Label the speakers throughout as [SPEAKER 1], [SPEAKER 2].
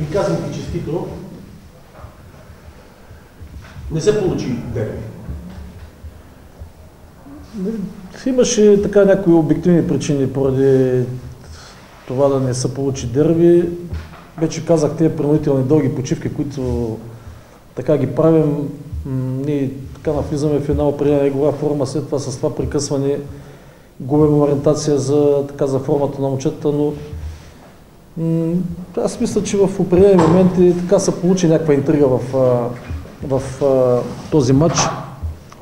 [SPEAKER 1] ви казвам и честито, не се получи дерби.
[SPEAKER 2] Имаше така някои обективни причини поради това да не се получи дерби. Вече казах тези принудителни дълги почивки, които така ги правим. Ние така навлизаме в една определена игрова форма, след това с това прекъсване губим ориентация за формата на момчетата, но аз мисля, че в определени моменти така се получи някаква интрига в този матч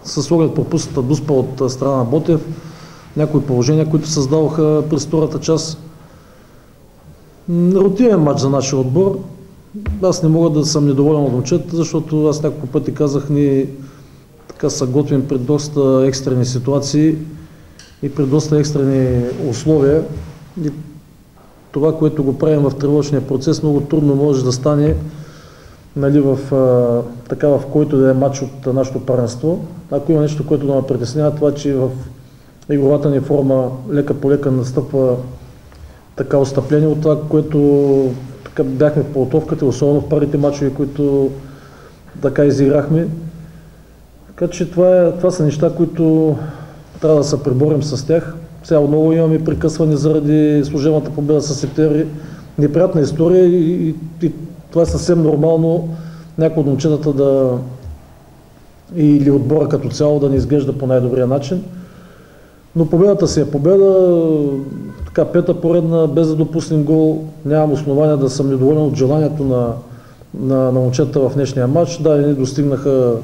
[SPEAKER 2] с оглед пропусната дуспа от страна на Ботев, някои положения, които създаваха през втората част. Рутинен матч за нашия отбор. Аз не мога да съм недоволен от момчетата, защото аз няколко пъти казах, ние така се готвим пред доста екстрени ситуации и пред доста екстрени условия. И това, което го правим в тренировъчния процес, много трудно може да стане, нали, в който да е матч от нашето паренство. Ако има нещо, което да ме притеснява, това, че в игровата ни форма лека по лека настъпва така отстъпление от това, което така бяхме в подготовката, особено в първите мачове, които така изиграхме. Така че това са неща, които трябва да се преборим с тях. Сега отново имаме прекъсване заради служебната победа с Септември. Неприятна история и това е съвсем нормално някои от момчетата или отбора като цяло да не изглежда по най-добрия начин. Но победата си е победа, така пета поредна, без да допуснем гол. Нямам основания да съм недоволен от желанието на момчетата в днешния матч. Да, не достигнаха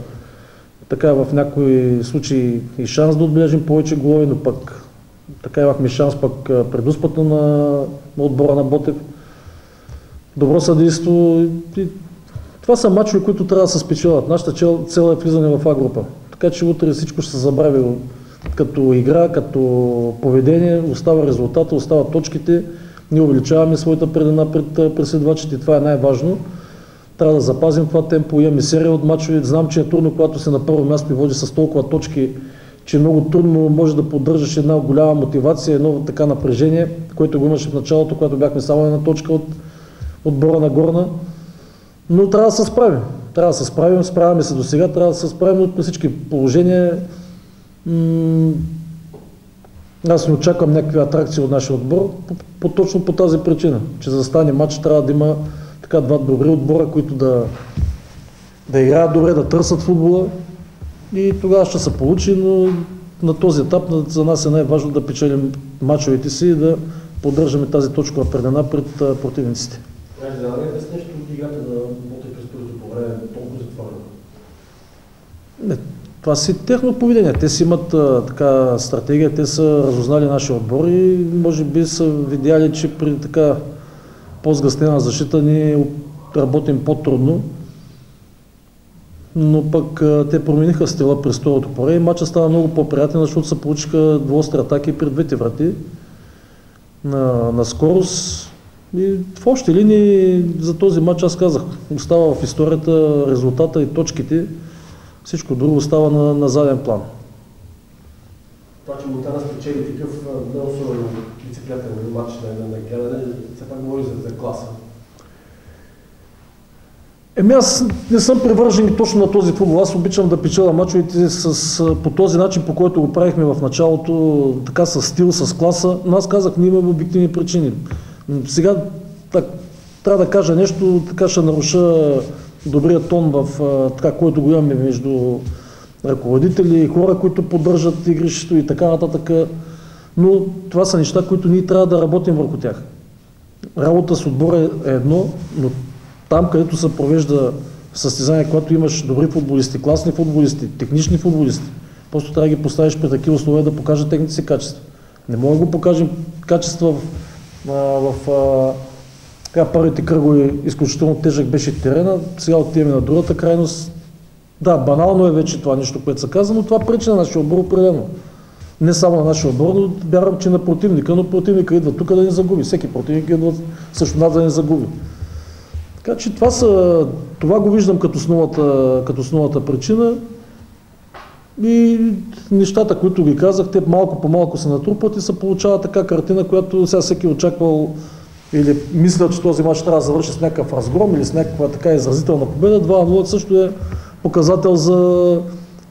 [SPEAKER 2] така в някои случаи и шанс да отбележим повече голови, но пък така имахме шанс пък предуспътно на отбора на Ботев. Добро съдейство. Това са мачове, които трябва да се спечелят. Нашата цел е влизане в А група. Така че утре всичко ще се забрави като игра, като поведение, остава резултата, остават точките. Ние увеличаваме своята предина пред преследвачите. Това е най-важно. Трябва да запазим това темпо. Имаме серия от мачове. Знам, че е трудно, когато се на първо място и води с толкова точки, че много трудно може да поддържаш една голяма мотивация, едно така напрежение, което го имаше в началото, когато бяхме само една точка от отбора на Горна. Но трябва да се справим. Трябва да се справим, справяме се до сега, трябва да се справим от всички положения. Аз не очаквам някакви атракции от нашия отбор, точно по тази причина, че за да стане матч трябва да има така два добри отбора, които да играят добре, да търсят футбола и тогава ще се получи, но на този етап за нас е най-важно да печелим мачовете си и да поддържаме тази точкова предена пред противниците.
[SPEAKER 1] Да с нещо от играта на Ботев през първото по време толкова затворено?
[SPEAKER 2] Това си техно поведение. Те си имат така стратегия, те са разузнали нашия отбор и може би са видяли, че при така по-сгъстена защита ни работим по-трудно. Но пък те промениха стила през второто по време и матчът става много по-приятен, защото се получиха двоостри атаки пред двете врати на скорост. И в общи линии за този матч аз казах, остава в историята резултата и точките, всичко друго остава на заден план.
[SPEAKER 1] Това, че Монтана спечели такъв не особено дисциплинатен матч на гледане, все пак говори за класа.
[SPEAKER 2] Аз не съм привържен точно на този футбол. Аз обичам да печеля мачовете по този начин, по който го правихме в началото, така с стил, с класа, но аз казах, ние имаме обективни причини. Сега трябва да кажа нещо, така ще наруша добрия тон в така, който го имаме между ръководители и хора, които поддържат игрището и така нататък. Но това са неща, които ние трябва да работим върху тях. Работа с отбора е едно, но там, където се провежда състезание, когато имаш добри футболисти, класни футболисти, технични футболисти, просто трябва да ги поставиш при такива условия да покажат техните си качества. Не мога да го покажем качества в първите кръгове, изключително тежък беше терена, сега отиваме на другата крайност. Да, банално е вече това нещо, което се казва, но това пречи на нашия отбор определено. Не само на нашия отбор, но вярвам, че на противника, но противника идва тук да не загуби. Всеки противник идва също нас да не загуби. Така че това го виждам като основната причина и нещата, които ги казах, те малко по малко се натрупват и се получава така картина, която сега всеки очаквал или мислят, че този матч трябва да завърши с някакъв разгром или с някаква така изразителна победа. 2-0 също е показател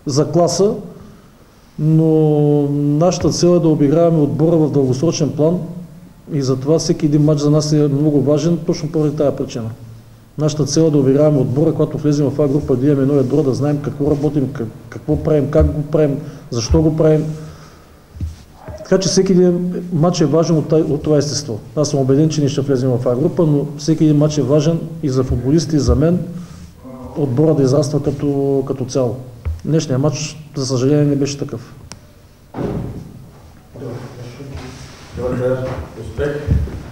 [SPEAKER 2] за класа, но нашата цел е да обиграваме отбора в дългосрочен план и затова всеки един матч за нас е много важен, точно поради тази причина. Нашата цел е да обиграваме отбора, когато влезем в тази група, да имаме едно ядро, да знаем какво работим, какво правим, как го правим, защо го правим. Така че всеки един матч е важен от това естество. Аз съм убеден, че ние ще влезем в тази група, но всеки един матч е важен и за футболисти, и за мен, отбора да израства като цяло. Днешният матч, за съжаление, не беше такъв.
[SPEAKER 1] Успех!